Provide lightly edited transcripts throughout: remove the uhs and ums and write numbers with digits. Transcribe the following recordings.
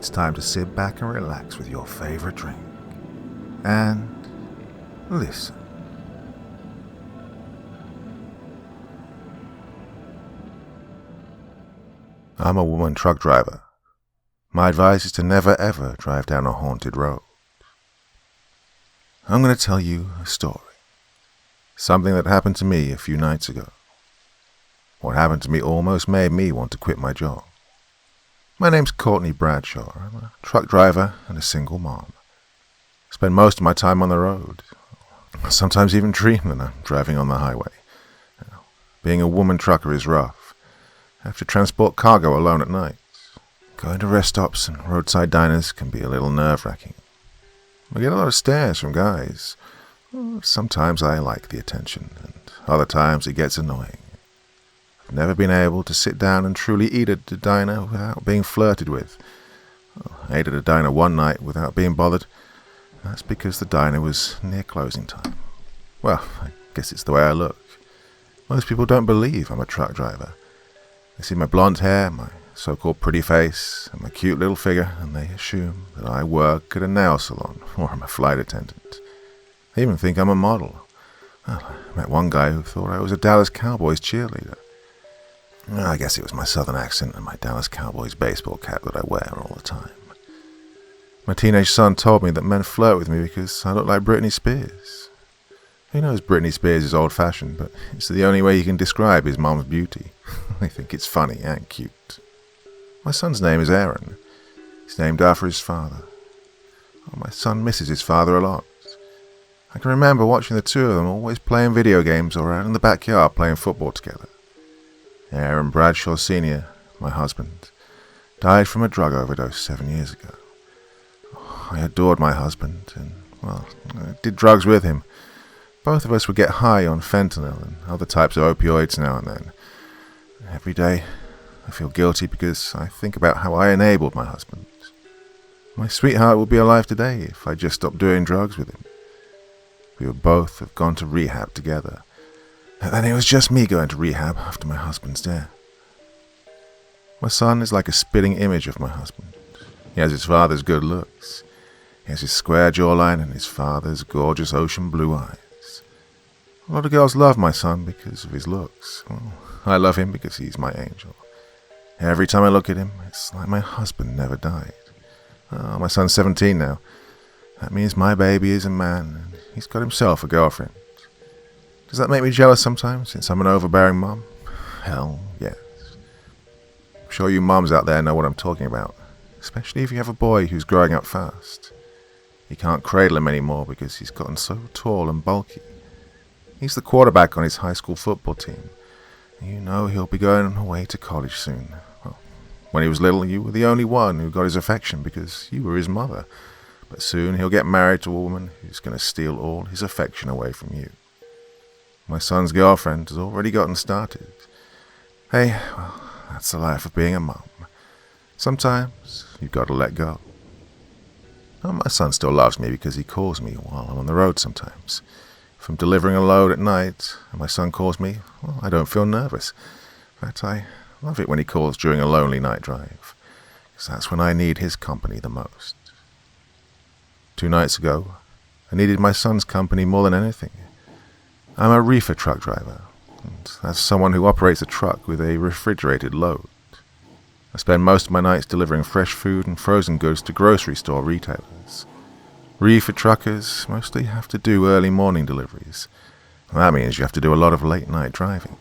it's time to sit back and relax with your favorite drink. And listen. I'm a woman truck driver. My advice is to never ever drive down a haunted road. I'm going to tell you a story. Something that happened to me a few nights ago. What happened to me almost made me want to quit my job. My name's Courtney Bradshaw. I'm a truck driver and a single mom. I spend most of my time on the road. I sometimes even dream that I'm driving on the highway. Being a woman trucker is rough. I have to transport cargo alone at night. Going to rest stops and roadside diners can be a little nerve-wracking. I get a lot of stares from guys. Sometimes I like the attention, and other times it gets annoying. I've never been able to sit down and truly eat at a diner without being flirted with. I ate at a diner one night without being bothered. That's because the diner was near closing time. Well, I guess it's the way I look. Most people don't believe I'm a truck driver. They see my blonde hair, my so-called pretty face, and my cute little figure, and they assume that I work at a nail salon or I'm a flight attendant. They even think I'm a model. Well, I met one guy who thought I was a Dallas Cowboys cheerleader. I guess it was my southern accent and my Dallas Cowboys baseball cap that I wear all the time. My teenage son told me that men flirt with me because I look like Britney Spears. He knows Britney Spears is old-fashioned, but it's the only way he can describe his mom's beauty. I think it's funny and cute. My son's name is Aaron. He's named after his father. My son misses his father a lot. I can remember watching the two of them always playing video games or out in the backyard playing football together. Aaron Bradshaw Sr., my husband, died from a drug overdose 7 years ago. I adored my husband and, I did drugs with him. Both of us would get high on fentanyl and other types of opioids now and then. Every day, I feel guilty because I think about how I enabled my husband. My sweetheart would be alive today if I just stopped doing drugs with him. We would both have gone to rehab together. And then it was just me going to rehab after my husband's death. My son is like a spitting image of my husband. He has his father's good looks. He has his square jawline and his father's gorgeous ocean blue eyes. A lot of girls love my son because of his looks. Well, I love him because he's my angel. Every time I look at him, it's like my husband never died. My son's 17 now. That means my baby is a man and he's got himself a girlfriend. Does that make me jealous sometimes, since I'm an overbearing mom? Hell, yes. I'm sure you moms out there know what I'm talking about, especially if you have a boy who's growing up fast. You can't cradle him anymore because he's gotten so tall and bulky. He's the quarterback on his high school football team. You know he'll be going away to college soon. Well, when he was little, you were the only one who got his affection because you were his mother. But soon he'll get married to a woman who's going to steal all his affection away from you. My son's girlfriend has already gotten started. Hey, well, that's the life of being a mum. Sometimes you've got to let go. Well, my son still loves me because he calls me while I'm on the road sometimes. If I'm delivering a load at night and my son calls me, well, I don't feel nervous. In fact, I love it when he calls during a lonely night drive, because that's when I need his company the most. 2 nights ago, I needed my son's company more than anything. I'm a reefer truck driver, and that's someone who operates a truck with a refrigerated load. I spend most of my nights delivering fresh food and frozen goods to grocery store retailers. Reefer truckers mostly have to do early morning deliveries. That means you have to do a lot of late night driving.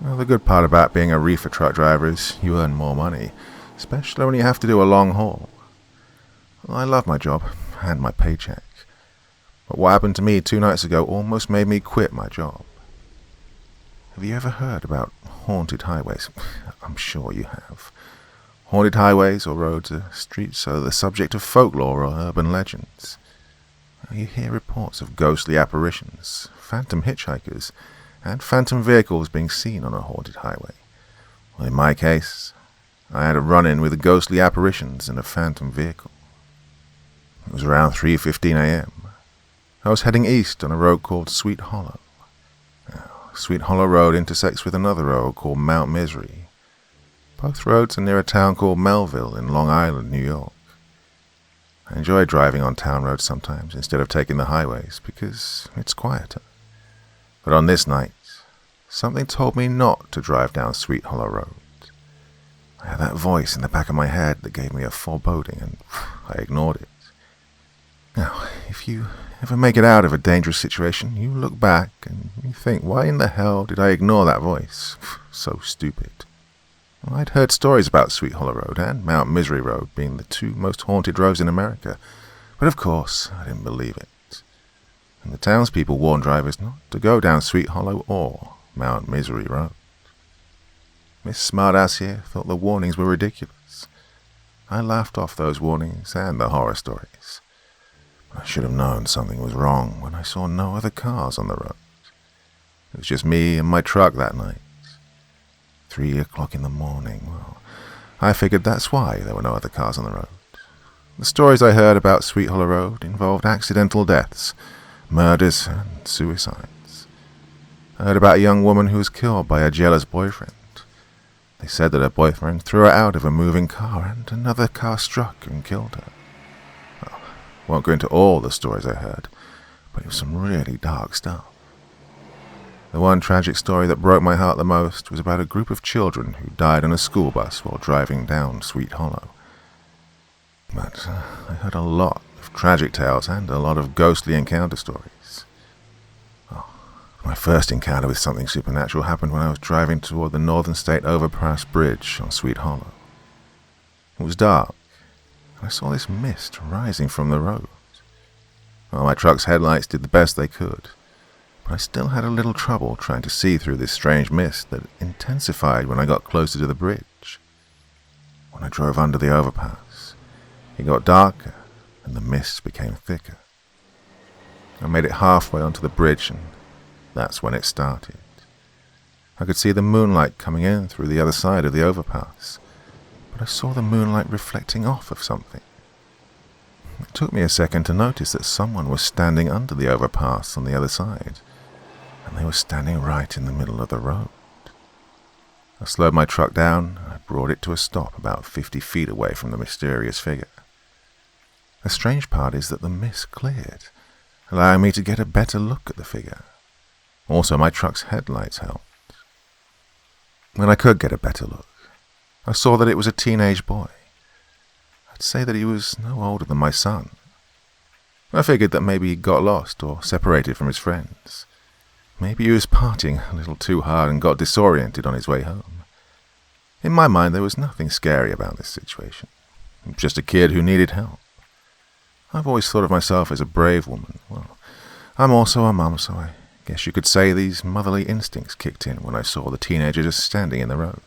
Well, the good part about being a reefer truck driver is you earn more money, especially when you have to do a long haul. Well, I love my job and my paycheck. But what happened to me 2 nights ago almost made me quit my job. Have you ever heard about haunted highways? I'm sure you have. Haunted highways or roads are streets are the subject of folklore or urban legends. You hear reports of ghostly apparitions, phantom hitchhikers, and phantom vehicles being seen on a haunted highway. Well, in my case, I had a run-in with ghostly apparitions in a phantom vehicle. It was around 3:15 a.m. I was heading east on a road called Sweet Hollow. Now, Sweet Hollow Road intersects with another road called Mount Misery. Both roads are near a town called Melville in Long Island, New York. I enjoy driving on town roads sometimes instead of taking the highways because it's quieter. But on this night, something told me not to drive down Sweet Hollow Road. I had that voice in the back of my head that gave me a foreboding, and I ignored it. Now, if you ever make it out of a dangerous situation, you look back and you think, why in the hell did I ignore that voice? So stupid. Well, I'd heard stories about Sweet Hollow Road and Mount Misery Road being the two most haunted roads in America, but of course I didn't believe it. And the townspeople warned drivers not to go down Sweet Hollow or Mount Misery Road. Miss Smartass here thought the warnings were ridiculous. I laughed off those warnings and the horror stories. I should have known something was wrong when I saw no other cars on the road. It was just me and my truck that night. 3 o'clock in the morning. Well, I figured that's why there were no other cars on the road. The stories I heard about Sweet Hollow Road involved accidental deaths, murders, and suicides. I heard about a young woman who was killed by a jealous boyfriend. They said that her boyfriend threw her out of a moving car and another car struck and killed her. Well, I won't go into all the stories I heard, but it was some really dark stuff. The one tragic story that broke my heart the most was about a group of children who died on a school bus while driving down Sweet Hollow. But I heard a lot of tragic tales and a lot of ghostly encounter stories. Oh, my first encounter with something supernatural happened when I was driving toward the Northern State Overpass Bridge on Sweet Hollow. It was dark, and I saw this mist rising from the road. Well, my truck's headlights did the best they could, but I still had a little trouble trying to see through this strange mist that intensified when I got closer to the bridge. When I drove under the overpass, it got darker and the mist became thicker. I made it halfway onto the bridge and that's when it started. I could see the moonlight coming in through the other side of the overpass, but I saw the moonlight reflecting off of something. It took me a second to notice that someone was standing under the overpass on the other side, and they were standing right in the middle of the road. I slowed my truck down and I brought it to a stop about 50 feet away from the mysterious figure. The strange part is that the mist cleared, allowing me to get a better look at the figure. Also, my truck's headlights helped. When I could get a better look, I saw that it was a teenage boy. I'd say that he was no older than my son. I figured that maybe he got lost or separated from his friends. Maybe he was partying a little too hard and got disoriented on his way home. In my mind, there was nothing scary about this situation. Just a kid who needed help. I've always thought of myself as a brave woman. Well, I'm also a mum, so I guess you could say these motherly instincts kicked in when I saw the teenager just standing in the road.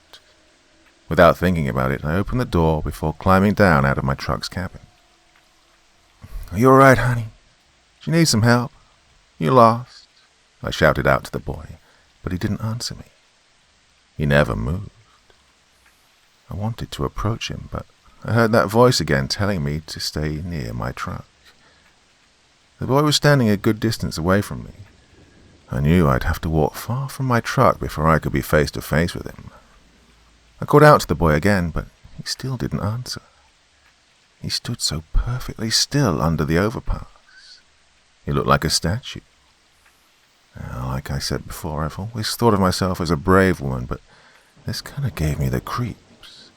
Without thinking about it, I opened the door before climbing down out of my truck's cabin. "Are you all right, honey? Do you need some help? You lost?" I shouted out to the boy, but he didn't answer me. He never moved. I wanted to approach him, but I heard that voice again telling me to stay near my truck. The boy was standing a good distance away from me. I knew I'd have to walk far from my truck before I could be face to face with him. I called out to the boy again, but he still didn't answer. He stood so perfectly still under the overpass. He looked like a statue. Like I said before, I've always thought of myself as a brave woman, but this kind of gave me the creeps.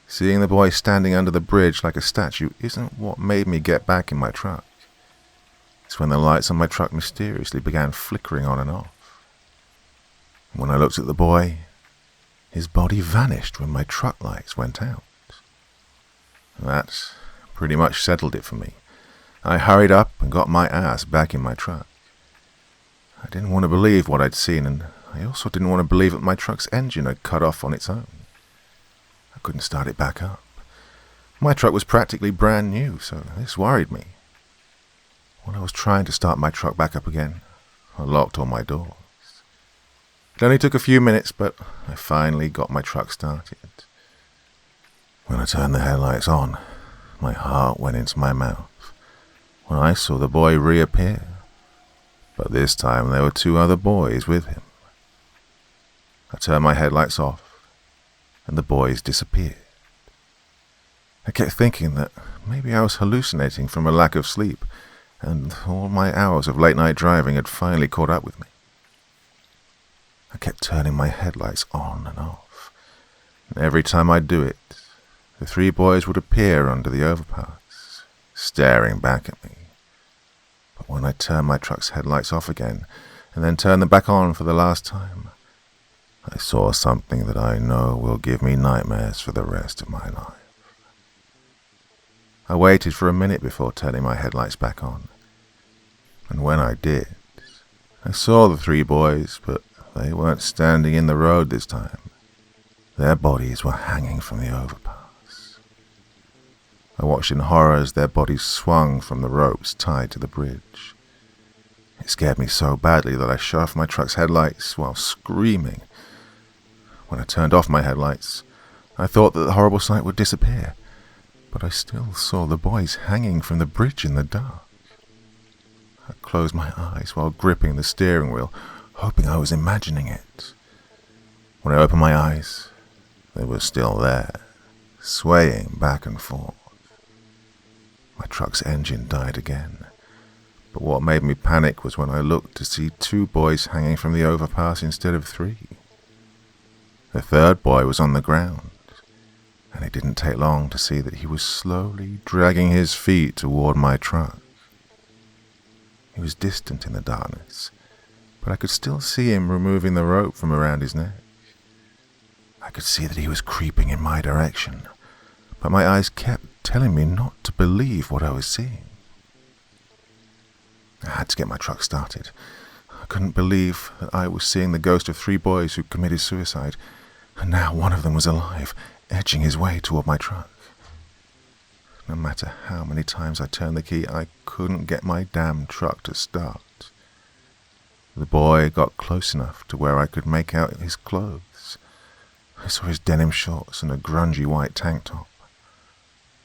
Seeing the boy standing under the bridge like a statue isn't what made me get back in my truck. It's when the lights on my truck mysteriously began flickering on and off. When I looked at the boy, his body vanished when my truck lights went out. That pretty much settled it for me. I hurried up and got my ass back in my truck. I didn't want to believe what I'd seen, and I also didn't want to believe that my truck's engine had cut off on its own. I couldn't start it back up. My truck was practically brand new, so this worried me. When I was trying to start my truck back up again, I locked all my doors. It only took a few minutes, but I finally got my truck started. When I turned the headlights on, my heart went into my mouth when I saw the boy reappear. But this time there were 2 other boys with him. I turned my headlights off and the boys disappeared. I kept thinking that maybe I was hallucinating from a lack of sleep, and all my hours of late-night driving had finally caught up with me. I kept turning my headlights on and off, and every time I'd do it, the 3 boys would appear under the overpass, staring back at me. But when I turned my truck's headlights off again, and then turned them back on for the last time, I saw something that I know will give me nightmares for the rest of my life. I waited for a minute before turning my headlights back on, and when I did, I saw the 3 boys, but they weren't standing in the road this time. Their bodies were hanging from the overpass. I watched in horror as their bodies swung from the ropes tied to the bridge. It scared me so badly that I shut off my truck's headlights while screaming. When I turned off my headlights, I thought that the horrible sight would disappear, but I still saw the boys hanging from the bridge in the dark. I closed my eyes while gripping the steering wheel, hoping I was imagining it. When I opened my eyes, they were still there, swaying back and forth. My truck's engine died again, but what made me panic was when I looked to see 2 boys hanging from the overpass instead of 3. The 3rd boy was on the ground, and it didn't take long to see that he was slowly dragging his feet toward my truck. He was distant in the darkness, but I could still see him removing the rope from around his neck. I could see that he was creeping in my direction, but my eyes kept telling me not to believe what I was seeing. I had to get my truck started. I couldn't believe that I was seeing the ghost of 3 boys who committed suicide, and now one of them was alive, edging his way toward my truck. No matter how many times I turned the key, I couldn't get my damn truck to start. The boy got close enough to where I could make out his clothes. I saw his denim shorts and a grungy white tank top.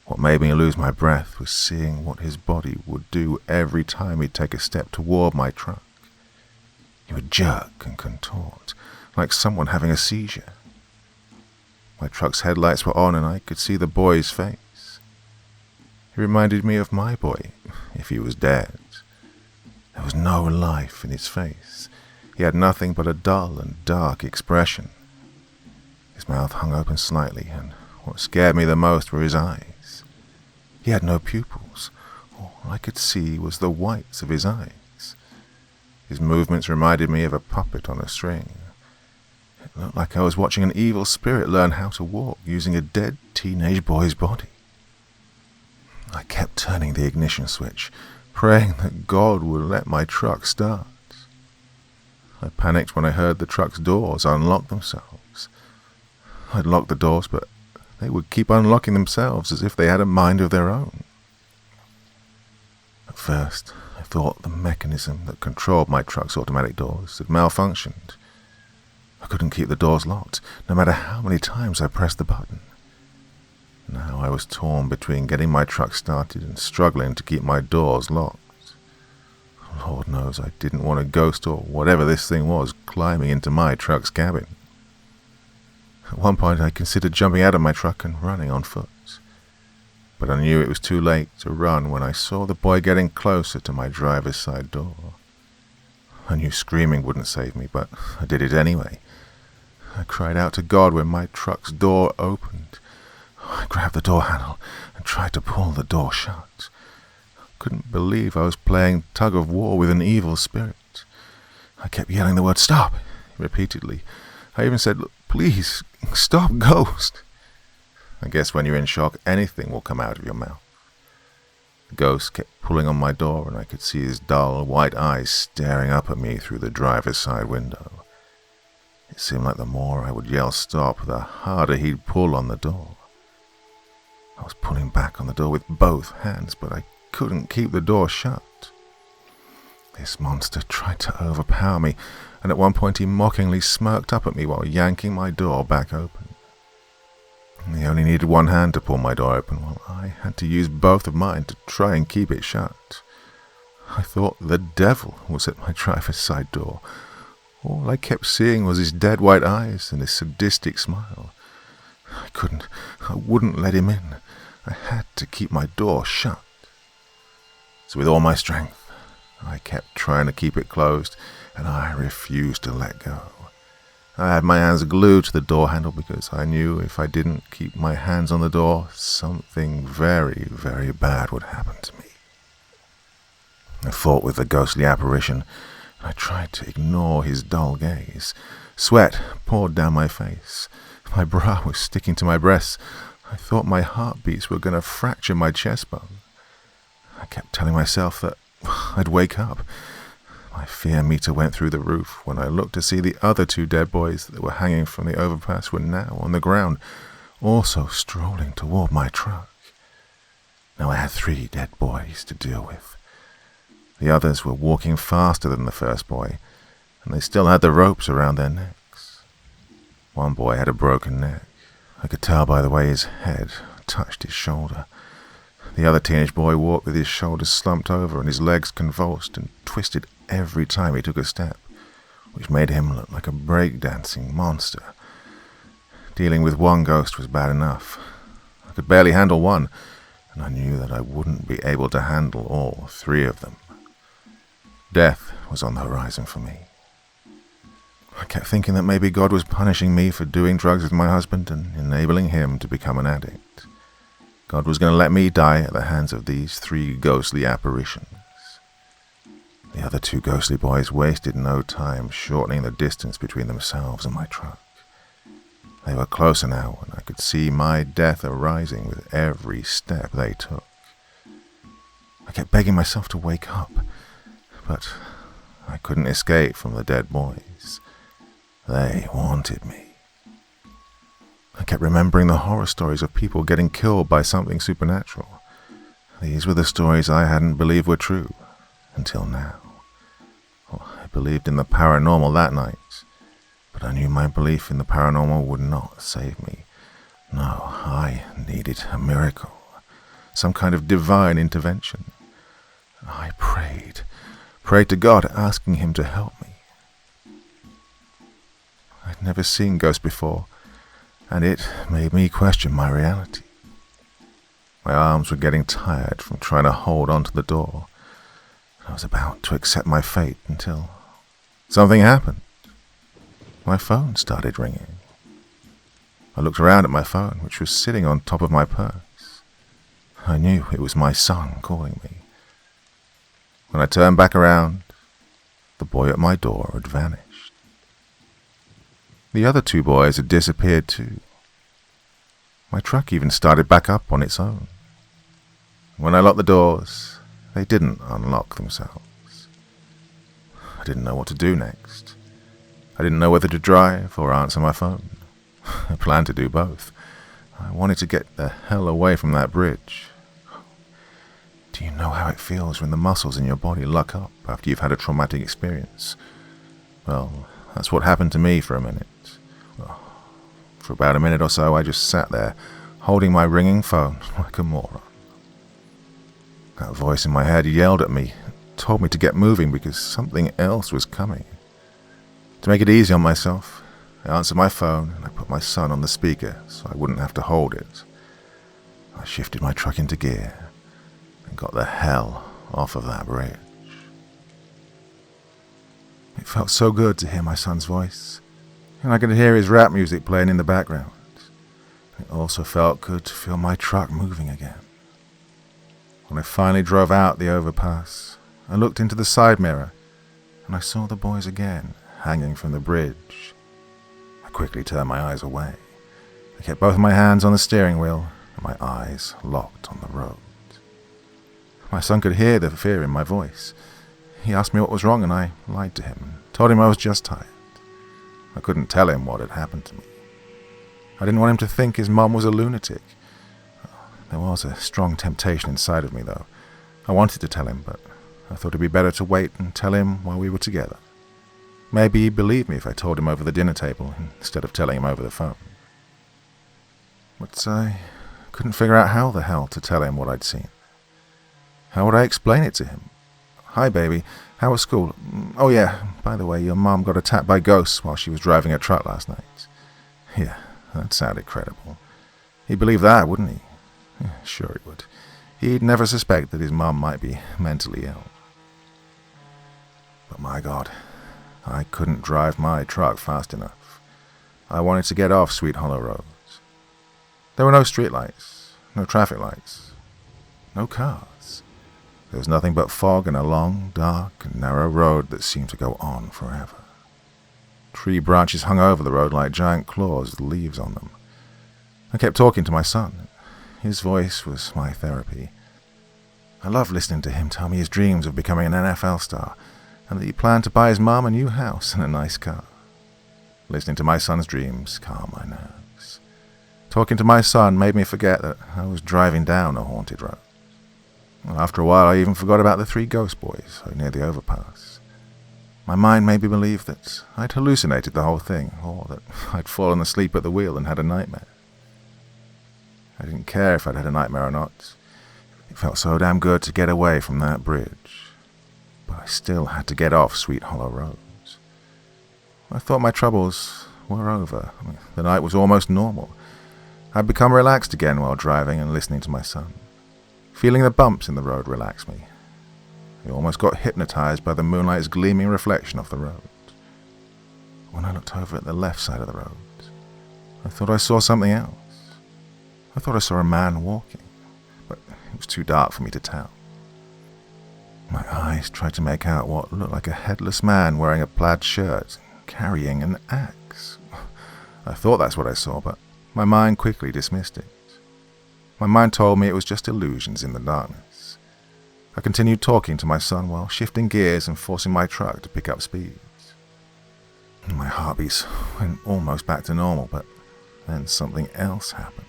What made me lose my breath was seeing what his body would do every time he'd take a step toward my truck. He would jerk and contort, like someone having a seizure. My truck's headlights were on and I could see the boy's face. He reminded me of my boy, if he was dead. There was no life in his face. He had nothing but a dull and dark expression. His mouth hung open slightly, and what scared me the most were his eyes. He had no pupils. All I could see was the whites of his eyes. His movements reminded me of a puppet on a string. It looked like I was watching an evil spirit learn how to walk using a dead teenage boy's body. I kept turning the ignition switch, praying that God would let my truck start. I panicked when I heard the truck's doors unlock themselves. I'd lock the doors, but they would keep unlocking themselves as if they had a mind of their own. At first, I thought the mechanism that controlled my truck's automatic doors had malfunctioned. I couldn't keep the doors locked, no matter how many times I pressed the button. Now I was torn between getting my truck started and struggling to keep my doors locked. Lord knows I didn't want a ghost or whatever this thing was climbing into my truck's cabin. At one point I considered jumping out of my truck and running on foot, but I knew it was too late to run when I saw the boy getting closer to my driver's side door. I knew screaming wouldn't save me, but I did it anyway. I cried out to God when my truck's door opened. I grabbed the door handle and tried to pull the door shut. I couldn't believe I was playing tug of war with an evil spirit. I kept yelling the word "stop" repeatedly. I even said, "Please, stop, ghost." I guess when you're in shock, anything will come out of your mouth. The ghost kept pulling on my door, and I could see his dull, white eyes staring up at me through the driver's side window. It seemed like the more I would yell "stop," the harder he'd pull on the door. I was pulling back on the door with both hands, but I couldn't keep the door shut. This monster tried to overpower me, and at one point he mockingly smirked up at me while yanking my door back open. He only needed one hand to pull my door open, while I had to use both of mine to try and keep it shut. I thought the devil was at my driver's side door. All I kept seeing was his dead white eyes and his sadistic smile. I wouldn't let him in. I had to keep my door shut. So with all my strength, I kept trying to keep it closed, and I refused to let go. I had my hands glued to the door handle because I knew if I didn't keep my hands on the door, something very, very bad would happen to me. I fought with the ghostly apparition, and I tried to ignore his dull gaze. Sweat poured down my face. My bra was sticking to my breasts. I thought my heartbeats were going to fracture my chest bone. I kept telling myself that I'd wake up. My fear meter went through the roof when I looked to see the other 2 dead boys that were hanging from the overpass were now on the ground, also strolling toward my truck. Now I had 3 dead boys to deal with. The others were walking faster than the first boy, and they still had the ropes around their necks. One boy had a broken neck. I could tell by the way his head touched his shoulder. The other teenage boy walked with his shoulders slumped over and his legs convulsed and twisted every time he took a step, which made him look like a break-dancing monster. Dealing with one ghost was bad enough. I could barely handle one, and I knew that I wouldn't be able to handle all 3 of them. Death was on the horizon for me. I kept thinking that maybe God was punishing me for doing drugs with my husband and enabling him to become an addict. God was going to let me die at the hands of these 3 ghostly apparitions. The other 2 ghostly boys wasted no time shortening the distance between themselves and my truck. They were closer now, and I could see my death arising with every step they took. I kept begging myself to wake up, but I couldn't escape from the dead boys. They wanted me. I kept remembering the horror stories of people getting killed by something supernatural. These were the stories I hadn't believed were true, until now. Well, I believed in the paranormal that night, but I knew my belief in the paranormal would not save me. No, I needed a miracle, some kind of divine intervention. I prayed to God, asking him to help me. I'd never seen ghosts before, and it made me question my reality. My arms were getting tired from trying to hold onto the door. I was about to accept my fate until something happened. My phone started ringing. I looked around at my phone, which was sitting on top of my purse. I knew it was my son calling me. When I turned back around, the boy at my door had vanished. The other 2 boys had disappeared too. My truck even started back up on its own. When I locked the doors, they didn't unlock themselves. I didn't know what to do next. I didn't know whether to drive or answer my phone. I planned to do both. I wanted to get the hell away from that bridge. Do you know how it feels when the muscles in your body lock up after you've had a traumatic experience? Well, that's what happened to me for a minute. For about a minute or so, I just sat there, holding my ringing phone like a moron. That voice in my head yelled at me, told me to get moving because something else was coming. To make it easy on myself, I answered my phone and I put my son on the speaker so I wouldn't have to hold it. I shifted my truck into gear and got the hell off of that bridge. It felt so good to hear my son's voice, and I could hear his rap music playing in the background. It also felt good to feel my truck moving again. When I finally drove out the overpass, I looked into the side mirror and I saw the boys again hanging from the bridge. I quickly turned my eyes away. I kept both my hands on the steering wheel and my eyes locked on the road. My son could hear the fear in my voice. He asked me what was wrong and I lied to him and told him I was just tired. I couldn't tell him what had happened to me. I didn't want him to think his mom was a lunatic. There was a strong temptation inside of me, though. I wanted to tell him, but I thought it'd be better to wait and tell him while we were together. Maybe he'd believe me if I told him over the dinner table instead of telling him over the phone. But I couldn't figure out how the hell to tell him what I'd seen. How would I explain it to him? Hi, baby. How was school? Oh, yeah, by the way, your mom got attacked by ghosts while she was driving a truck last night. Yeah, that sounded credible. He'd believe that, wouldn't he? Sure he would. He'd never suspect that his mum might be mentally ill. But my God, I couldn't drive my truck fast enough. I wanted to get off Sweet Hollow roads. There were no streetlights, no traffic lights, no cars. There was nothing but fog and a long, dark, and narrow road that seemed to go on forever. Tree branches hung over the road like giant claws with leaves on them. I kept talking to my son. His voice was my therapy. I loved listening to him tell me his dreams of becoming an NFL star, and that he planned to buy his mom a new house and a nice car. Listening to my son's dreams calmed my nerves. Talking to my son made me forget that I was driving down a haunted road. After a while, I even forgot about the 3 ghost boys near the overpass. My mind made me believe that I'd hallucinated the whole thing, or that I'd fallen asleep at the wheel and had a nightmare. I didn't care if I'd had a nightmare or not. It felt so damn good to get away from that bridge. But I still had to get off Sweet Hollow roads. I thought my troubles were over. The night was almost normal. I'd become relaxed again while driving and listening to my son. Feeling the bumps in the road relaxed me. I almost got hypnotized by the moonlight's gleaming reflection off the road. When I looked over at the left side of the road, I thought I saw something else. I thought I saw a man walking, but it was too dark for me to tell. My eyes tried to make out what looked like a headless man wearing a plaid shirt, carrying an axe. I thought that's what I saw, but my mind quickly dismissed it. My mind told me it was just illusions in the darkness. I continued talking to my son while shifting gears and forcing my truck to pick up speeds. My heartbeats went almost back to normal, but then something else happened.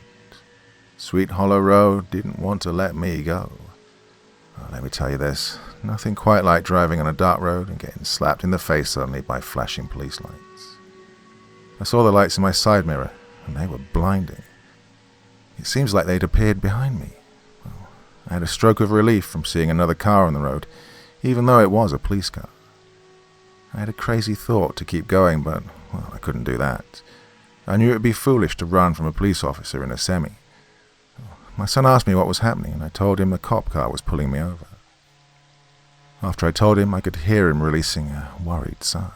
Sweet Hollow Road didn't want to let me go. Oh, let me tell you this, nothing quite like driving on a dark road and getting slapped in the face suddenly by flashing police lights. I saw the lights in my side mirror, and they were blinding. It seems like they'd appeared behind me. Well, I had a stroke of relief from seeing another car on the road, even though it was a police car. I had a crazy thought to keep going, but, well, I couldn't do that. I knew it would be foolish to run from a police officer in a semi. My son asked me what was happening, and I told him the cop car was pulling me over. After I told him, I could hear him releasing a worried sigh.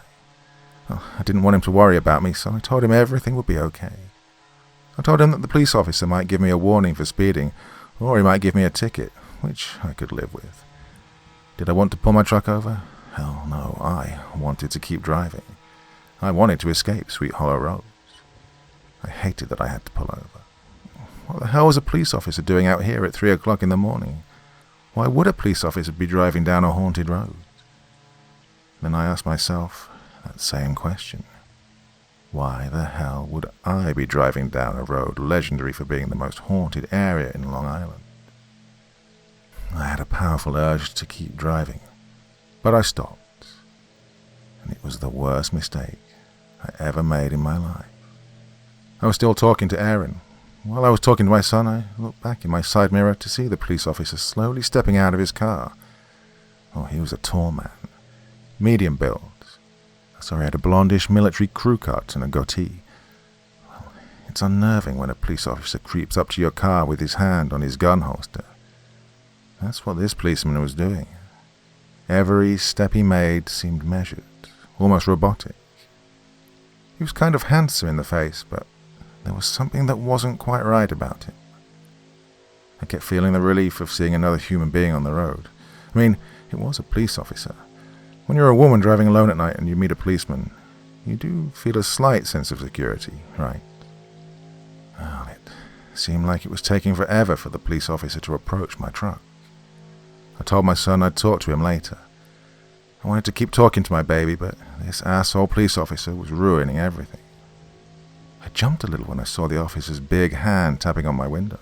Well, I didn't want him to worry about me, so I told him everything would be okay. I told him that the police officer might give me a warning for speeding, or he might give me a ticket, which I could live with. Did I want to pull my truck over? Hell no, I wanted to keep driving. I wanted to escape Sweet Hollow roads. I hated that I had to pull over. What the hell was a police officer doing out here at 3 o'clock in the morning? Why would a police officer be driving down a haunted road? Then I asked myself that same question. Why the hell would I be driving down a road legendary for being the most haunted area in Long Island? I had a powerful urge to keep driving, but I stopped, and it was the worst mistake I ever made in my life. I was still talking to Aaron. While I was talking to my son, I looked back in my side mirror to see the police officer slowly stepping out of his car. Oh, he was a tall man, medium build. I saw he had a blondish military crew cut and a goatee. Well, it's unnerving when a police officer creeps up to your car with his hand on his gun holster. That's what this policeman was doing. Every step he made seemed measured, almost robotic. He was kind of handsome in the face, but there was something that wasn't quite right about him. I kept feeling the relief of seeing another human being on the road. I mean, it was a police officer. When you're a woman driving alone at night and you meet a policeman, you do feel a slight sense of security, right? Well, it seemed like it was taking forever for the police officer to approach my truck. I told my son I'd talk to him later. I wanted to keep talking to my baby, but this asshole police officer was ruining everything. I jumped a little when I saw the officer's big hand tapping on my window.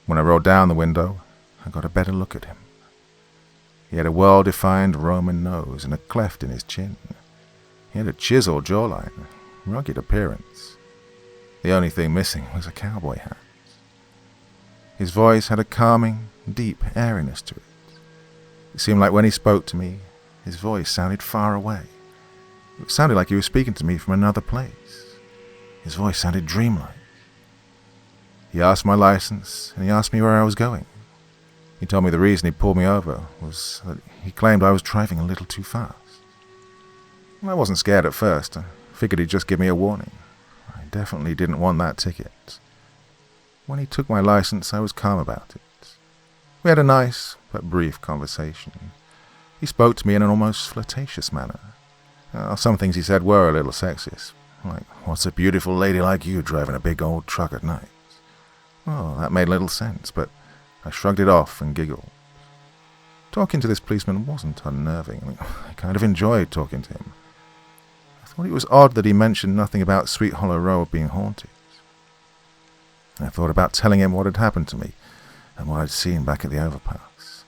When I rolled down the window, I got a better look at him. He had a well-defined Roman nose and a cleft in his chin. He had a chiseled jawline, rugged appearance. The only thing missing was a cowboy hat. His voice had a calming, deep airiness to it. It seemed like when he spoke to me, his voice sounded far away. It sounded like he was speaking to me from another place. His voice sounded dreamlike. He asked my license, and he asked me where I was going. He told me the reason he pulled me over was that he claimed I was driving a little too fast. I wasn't scared at first. I figured he'd just give me a warning. I definitely didn't want that ticket. When he took my license, I was calm about it. We had a nice but brief conversation. He spoke to me in an almost flirtatious manner. Some things he said were a little sexist, like, "What's a beautiful lady like you driving a big old truck at night?" Well, that made little sense, but I shrugged it off and giggled. Talking to this policeman wasn't unnerving. I kind of enjoyed talking to him. I thought it was odd that he mentioned nothing about Sweet Hollow Road being haunted. I thought about telling him what had happened to me and what I'd seen back at the overpass,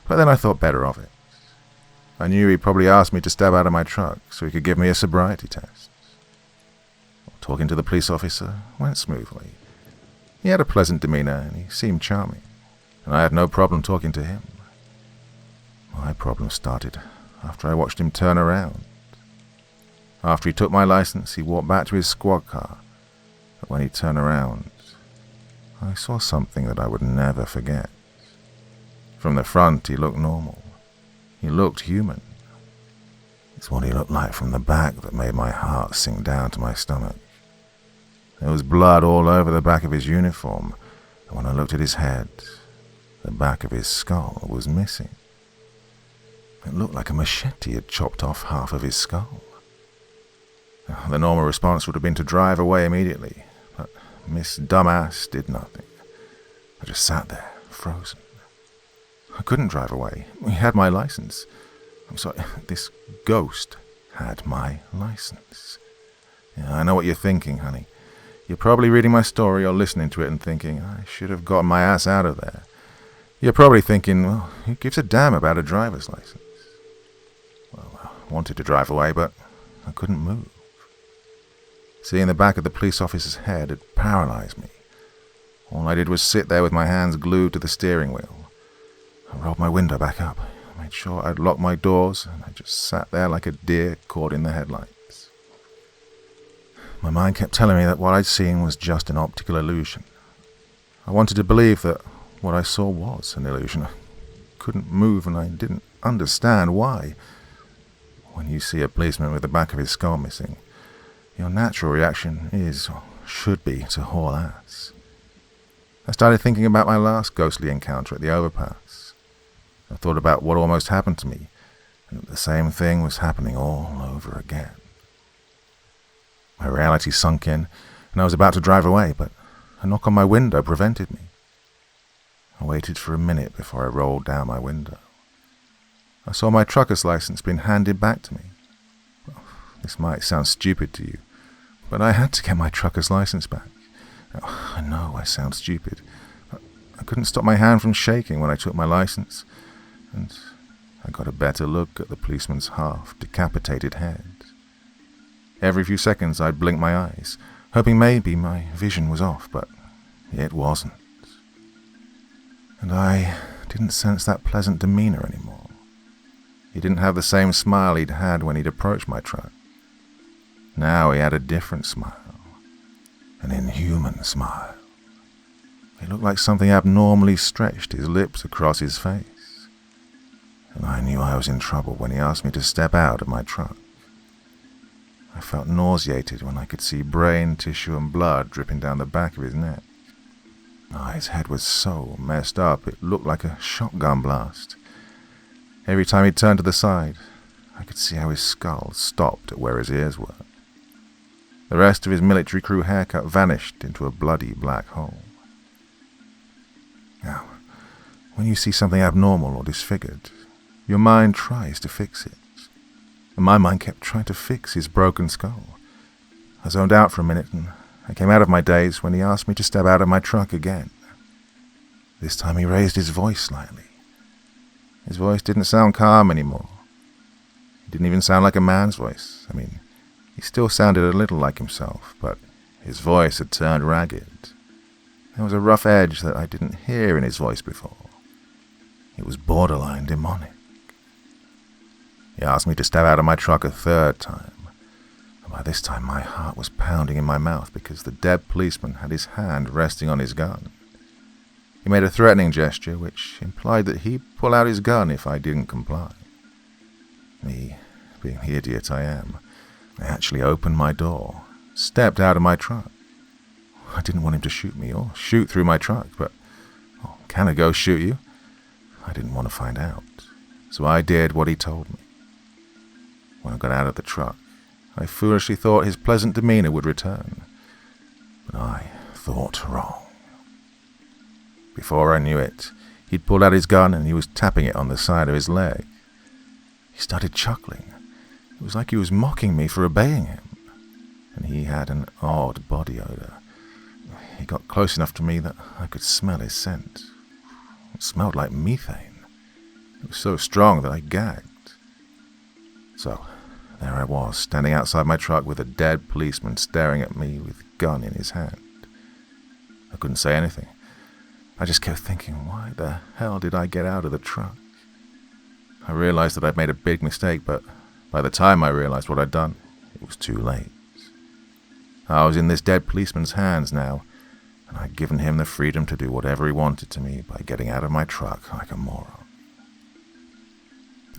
but then I thought better of it. I knew he'd probably ask me to step out of my truck so he could give me a sobriety test. Talking to the police officer went smoothly. He had a pleasant demeanor and he seemed charming, and I had no problem talking to him. My problem started after I watched him turn around. After he took my license, he walked back to his squad car, but when he turned around, I saw something that I would never forget. From the front, he looked normal. He looked human. It's what he looked like from the back that made my heart sink down to my stomach. There was blood all over the back of his uniform, and when I looked at his head, the back of his skull was missing. It looked like a machete had chopped off half of his skull. The normal response would have been to drive away immediately, but Miss Dumbass did nothing. I just sat there, frozen. I couldn't drive away. He had my license. I'm sorry, this ghost had my license. Yeah, I know what you're thinking, honey. You're probably reading my story or listening to it and thinking, I should have gotten my ass out of there. You're probably thinking, well, who gives a damn about a driver's license? Well, I wanted to drive away, but I couldn't move. Seeing the back of the police officer's head had paralyzed me. All I did was sit there with my hands glued to the steering wheel. I rolled my window back up, made sure I'd locked my doors, and I just sat there like a deer caught in the headlights. My mind kept telling me that what I'd seen was just an optical illusion. I wanted to believe that what I saw was an illusion. I couldn't move, and I didn't understand why. When you see a policeman with the back of his skull missing, your natural reaction is, or should be, to haul ass. I started thinking about my last ghostly encounter at the overpass. I thought about what almost happened to me, and that the same thing was happening all over again. My reality sunk in, and I was about to drive away, but a knock on my window prevented me. I waited for a minute before I rolled down my window. I saw my trucker's license being handed back to me. Well, this might sound stupid to you, but I had to get my trucker's license back. Now, I know I sound stupid, but I couldn't stop my hand from shaking when I took my license, and I got a better look at the policeman's half-decapitated head. Every few seconds I'd blink my eyes, hoping maybe my vision was off, but it wasn't. And I didn't sense that pleasant demeanor anymore. He didn't have the same smile he'd had when he'd approached my truck. Now he had a different smile, an inhuman smile. It looked like something abnormally stretched his lips across his face. And I knew I was in trouble when he asked me to step out of my truck. I felt nauseated when I could see brain, tissue, and blood dripping down the back of his neck. His head was so messed up, it looked like a shotgun blast. Every time he turned to the side, I could see how his skull stopped at where his ears were. The rest of his military crew haircut vanished into a bloody black hole. Now, when you see something abnormal or disfigured, your mind tries to fix it. And my mind kept trying to fix his broken skull. I zoned out for a minute, and I came out of my daze when he asked me to step out of my truck again. This time he raised his voice slightly. His voice didn't sound calm anymore. It didn't even sound like a man's voice. I mean, he still sounded a little like himself, but his voice had turned ragged. There was a rough edge that I didn't hear in his voice before. It was borderline demonic. He asked me to step out of my truck a third time. By this time my heart was pounding in my mouth because the dead policeman had his hand resting on his gun. He made a threatening gesture which implied that he'd pull out his gun if I didn't comply. Me, being the idiot I am, I actually opened my door, stepped out of my truck. I didn't want him to shoot me or shoot through my truck, but can a ghost shoot you? I didn't want to find out, so I did what he told me. When I got out of the truck, I foolishly thought his pleasant demeanor would return, but I thought wrong. Before I knew it, he'd pulled out his gun and he was tapping it on the side of his leg. He started chuckling. It was like he was mocking me for obeying him, and he had an odd body odor. He got close enough to me that I could smell his scent. It smelled like methane. It was so strong that I gagged. So, there I was, standing outside my truck with a dead policeman staring at me with a gun in his hand. I couldn't say anything. I just kept thinking, why the hell did I get out of the truck? I realized that I'd made a big mistake, but by the time I realized what I'd done, it was too late. I was in this dead policeman's hands now, and I'd given him the freedom to do whatever he wanted to me by getting out of my truck like a moron.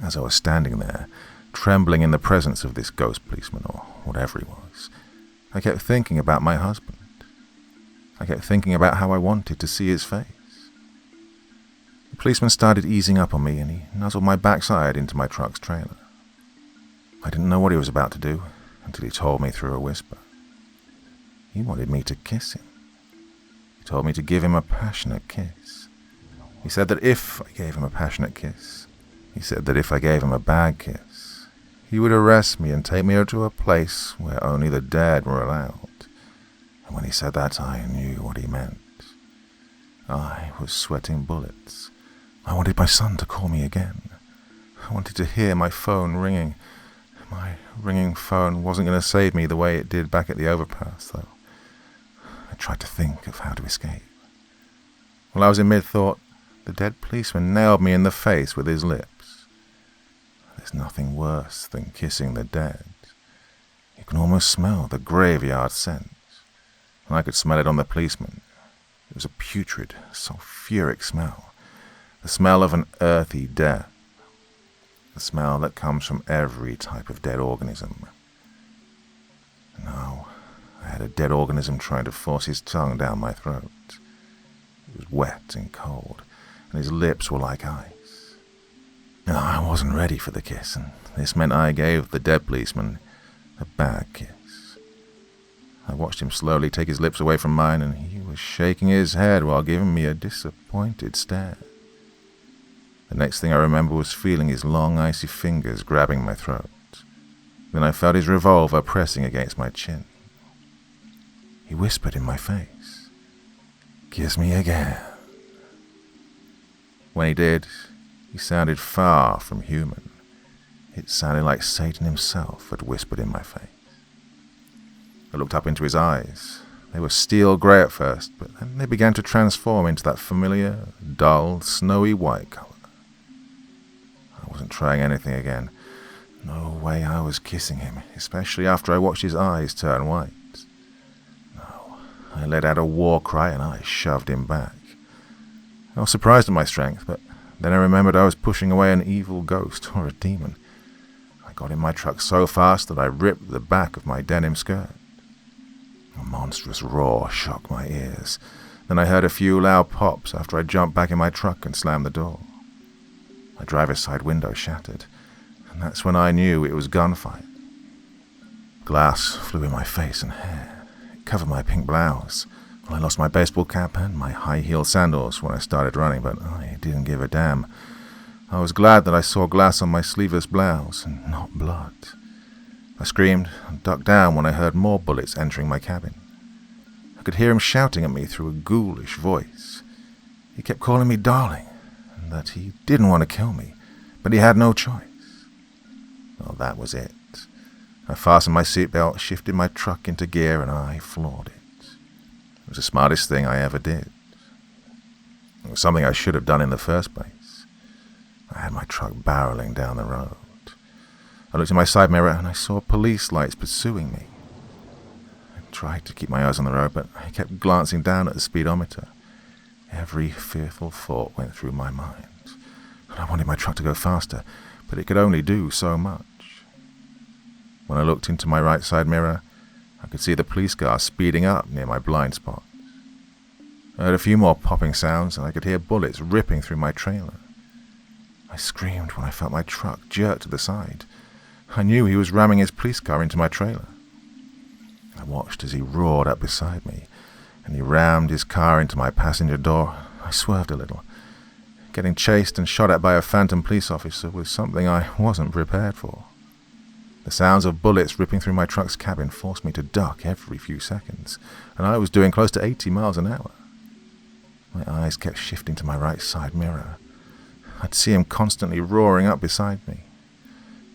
As I was standing there, trembling in the presence of this ghost policeman, or whatever he was, I kept thinking about my husband. I kept thinking about how I wanted to see his face. The policeman started easing up on me, and he nuzzled my backside into my truck's trailer. I didn't know what he was about to do until he told me through a whisper. He wanted me to kiss him. He told me to give him a passionate kiss. He said that if I gave him a passionate kiss, he said that if I gave him a bad kiss, he would arrest me and take me to a place where only the dead were allowed. And when he said that, I knew what he meant. I was sweating bullets. I wanted my son to call me again. I wanted to hear my phone ringing. My ringing phone wasn't going to save me the way it did back at the overpass, though. I tried to think of how to escape. While I was in mid-thought, the dead policeman nailed me in the face with his lips. There's nothing worse than kissing the dead. You can almost smell the graveyard scent, and I could smell it on the policeman. It was a putrid, sulfuric smell, the smell of an earthy death, the smell that comes from every type of dead organism. No, I had a dead organism trying to force his tongue down my throat. It was wet and cold, and his lips were like ice. No, I wasn't ready for the kiss, and this meant I gave the dead policeman a bad kiss. I watched him slowly take his lips away from mine, and he was shaking his head while giving me a disappointed stare. The next thing I remember was feeling his long, icy fingers grabbing my throat. Then I felt his revolver pressing against my chin. He whispered in my face, "Kiss me again." When he did, he sounded far from human. It sounded like Satan himself had whispered in my face. I looked up into his eyes. They were steel grey at first, but then they began to transform into that familiar, dull, snowy white colour. I wasn't trying anything again. No way I was kissing him, especially after I watched his eyes turn white. No, I let out a war cry and I shoved him back. I was surprised at my strength, but then I remembered I was pushing away an evil ghost or a demon. I got in my truck so fast that I ripped the back of my denim skirt. A monstrous roar shocked my ears. Then I heard a few loud pops after I jumped back in my truck and slammed the door. My driver's side window shattered, and that's when I knew it was gunfire. Glass flew in my face and hair. It covered my pink blouse. I lost my baseball cap and my high-heeled sandals when I started running, but I didn't give a damn. I was glad that I saw glass on my sleeveless blouse and not blood. I screamed and ducked down when I heard more bullets entering my cabin. I could hear him shouting at me through a ghoulish voice. He kept calling me darling, and that he didn't want to kill me, but he had no choice. Well, that was it. I fastened my seatbelt, shifted my truck into gear, and I floored it. It was the smartest thing I ever did. It was something I should have done in the first place. I had my truck barreling down the road. I looked in my side mirror and I saw police lights pursuing me. I tried to keep my eyes on the road, but I kept glancing down at the speedometer. Every fearful thought went through my mind. I wanted my truck to go faster, but it could only do so much. When I looked into my right side mirror, I could see the police car speeding up near my blind spot. I heard a few more popping sounds and I could hear bullets ripping through my trailer. I screamed when I felt my truck jerk to the side. I knew he was ramming his police car into my trailer. I watched as he roared up beside me, and he rammed his car into my passenger door. I swerved a little. Getting chased and shot at by a phantom police officer was something I wasn't prepared for. The sounds of bullets ripping through my truck's cabin forced me to duck every few seconds, and I was doing close to 80 miles an hour. My eyes kept shifting to my right side mirror. I'd see him constantly roaring up beside me.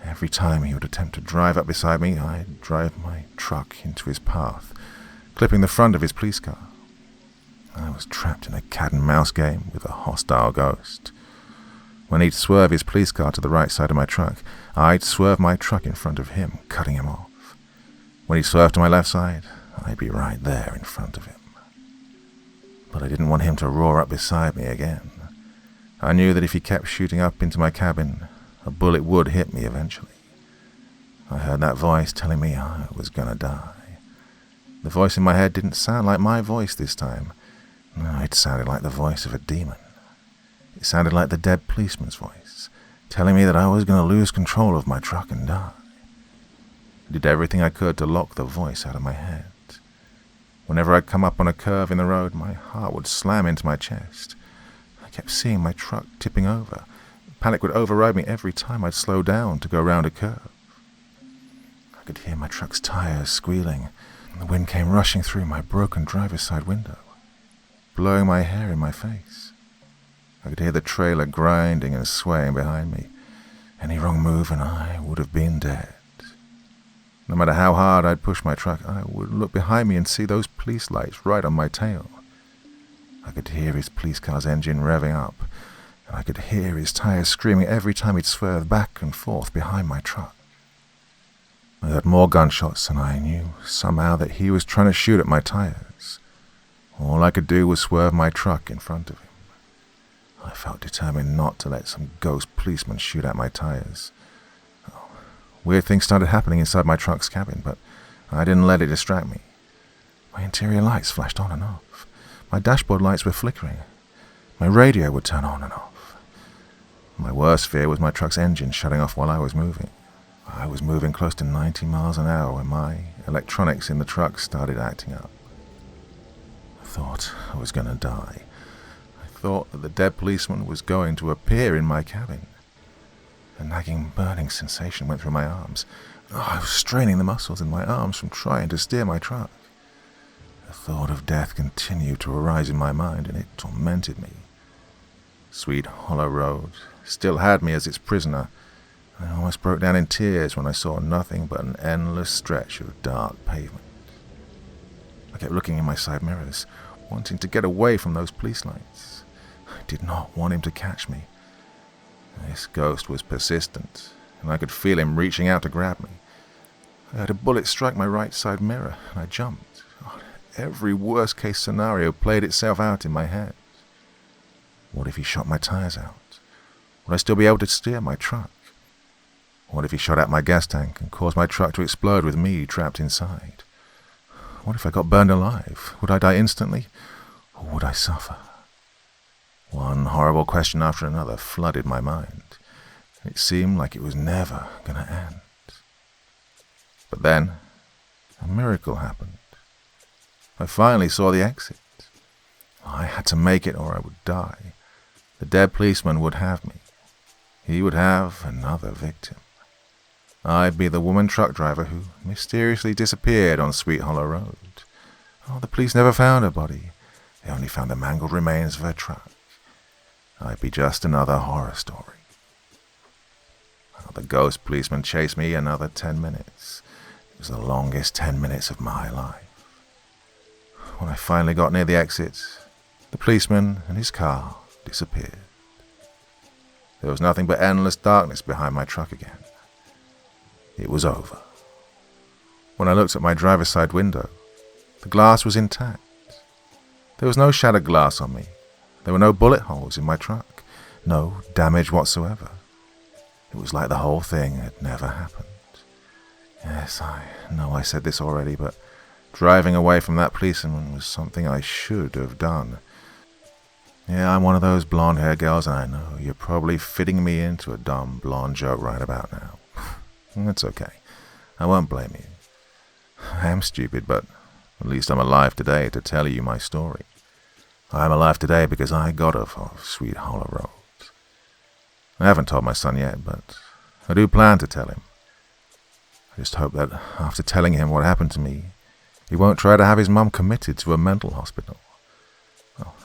Every time he would attempt to drive up beside me, I'd drive my truck into his path, clipping the front of his police car. I was trapped in a cat-and-mouse game with a hostile ghost. When he'd swerve his police car to the right side of my truck, I'd swerve my truck in front of him, cutting him off. When he'd swerve to my left side, I'd be right there in front of him. But I didn't want him to roar up beside me again. I knew that if he kept shooting up into my cabin, a bullet would hit me eventually. I heard that voice telling me I was gonna die. The voice in my head didn't sound like my voice this time. No, it sounded like the voice of a demon. It sounded like the dead policeman's voice, telling me that I was going to lose control of my truck and die. I did everything I could to lock the voice out of my head. Whenever I'd come up on a curve in the road, my heart would slam into my chest. I kept seeing my truck tipping over. Panic would override me every time I'd slow down to go round a curve. I could hear my truck's tires squealing, and the wind came rushing through my broken driver's side window, blowing my hair in my face. I could hear the trailer grinding and swaying behind me. Any wrong move and I would have been dead. No matter how hard I'd push my truck, I would look behind me and see those police lights right on my tail. I could hear his police car's engine revving up, and I could hear his tires screaming every time he'd swerve back and forth behind my truck. I heard more gunshots, and I knew somehow that he was trying to shoot at my tires. All I could do was swerve my truck in front of him. I felt determined not to let some ghost policeman shoot at my tires. Weird things started happening inside my truck's cabin, but I didn't let it distract me. My interior lights flashed on and off. My dashboard lights were flickering. My radio would turn on and off. My worst fear was my truck's engine shutting off while I was moving. I was moving close to 90 miles an hour when my electronics in the truck started acting up. I thought I was going to die. I thought that the dead policeman was going to appear in my cabin. A nagging, burning sensation went through my arms. I was straining the muscles in my arms from trying to steer my truck. The thought of death continued to arise in my mind, and it tormented me. Sweet Hollow Road still had me as its prisoner. I almost broke down in tears when I saw nothing but an endless stretch of dark pavement. I kept looking in my side mirrors, wanting to get away from those police lights. I did not want him to catch me. This ghost was persistent, and I could feel him reaching out to grab me. I heard a bullet strike my right side mirror, and I jumped. Every worst-case scenario played itself out in my head. What if he shot my tires out? Would I still be able to steer my truck? What if he shot out my gas tank and caused my truck to explode with me trapped inside? What if I got burned alive? Would I die instantly, or would I suffer? One horrible question after another flooded my mind. It seemed like it was never going to end. But then, a miracle happened. I finally saw the exit. I had to make it or I would die. The dead policeman would have me. He would have another victim. I'd be the woman truck driver who mysteriously disappeared on Sweet Hollow Road. The police never found her body. They only found the mangled remains of her truck. I'd be just another horror story. The ghost policeman chased me another 10 minutes. It was the longest 10 minutes of my life. When I finally got near the exit, the policeman and his car disappeared. There was nothing but endless darkness behind my truck again. It was over. When I looked at my driver's side window, the glass was intact. There was no shattered glass on me. There were no bullet holes in my truck. No damage whatsoever. It was like the whole thing had never happened. Yes, I know I said this already, but driving away from that policeman was something I should have done. Yeah, I'm one of those blonde-haired girls, and I know you're probably fitting me into a dumb blonde joke right about now. That's okay. I won't blame you. I am stupid, but at least I'm alive today to tell you my story. I'm alive today because I got off of Sweet Hollow Road. I haven't told my son yet, but I do plan to tell him. I just hope that after telling him what happened to me, he won't try to have his mum committed to a mental hospital. Well,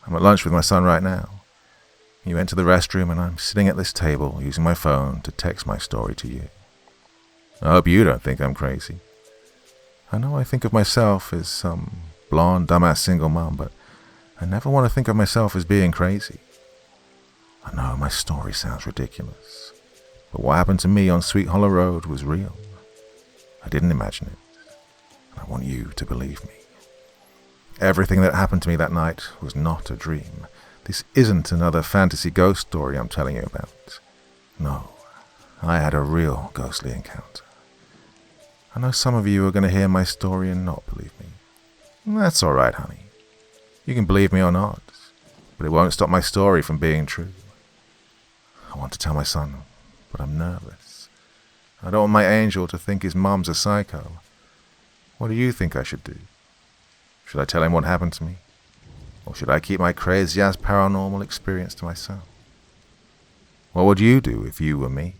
I'm at lunch with my son right now. He went to the restroom and I'm sitting at this table using my phone to text my story to you. I hope you don't think I'm crazy. I know I think of myself as some blonde, dumbass single mum, but I never want to think of myself as being crazy. I know my story sounds ridiculous, but what happened to me on Sweet Hollow Road was real. I didn't imagine it, and I want you to believe me. Everything that happened to me that night was not a dream. This isn't another fantasy ghost story I'm telling you about. No, I had a real ghostly encounter. I know some of you are going to hear my story and not believe me. That's all right, honey. You can believe me or not, but it won't stop my story from being true. I want to tell my son, but I'm nervous. I don't want my angel to think his mum's a psycho. What do you think I should do? Should I tell him what happened to me? Or should I keep my crazy-ass paranormal experience to myself? What would you do if you were me?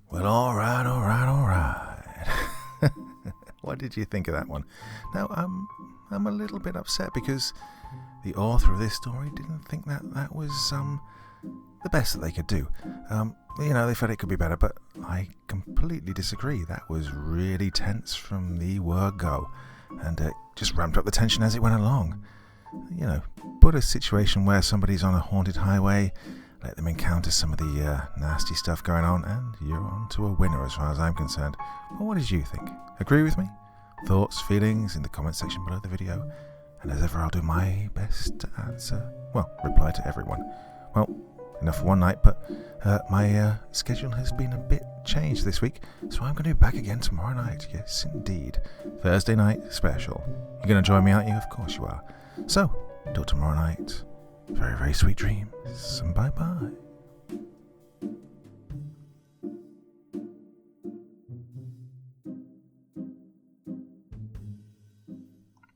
Well, all right. What did you think of that one? Now, I'm a little bit upset because the author of this story didn't think that was the best that they could do. They felt it could be better, but I completely disagree. That was really tense from the word go, and it just ramped up the tension as it went along. Put a situation where somebody's on a haunted highway, let them encounter some of the nasty stuff going on, and you're on to a winner as far as I'm concerned. Well, what did you think? Agree with me? Thoughts, feelings in the comment section below the video. And as ever, I'll do my best to reply to everyone. Well, enough for one night, but my schedule has been a bit changed this week, so I'm going to be back again tomorrow night. Yes, indeed. Thursday night special. You're going to join me, aren't you? Of course you are. So, till tomorrow night, very, very sweet dreams, and bye-bye.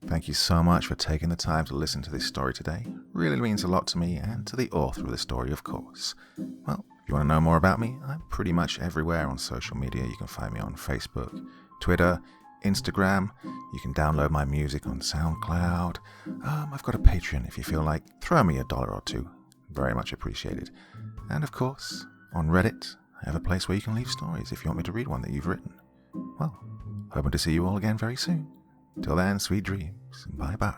Thank you so much for taking the time to listen to this story today. Really means a lot to me and to the author of the story, of course. Well, if you want to know more about me, I'm pretty much everywhere on social media. You can find me on Facebook, Twitter, Instagram. You can download my music on SoundCloud. I've got a Patreon if you feel like. Throw me $1 or $2. Very much appreciated. And of course, on Reddit, I have a place where you can leave stories if you want me to read one that you've written. Well, hoping to see you all again very soon. Till then, sweet dreams. Bye-bye.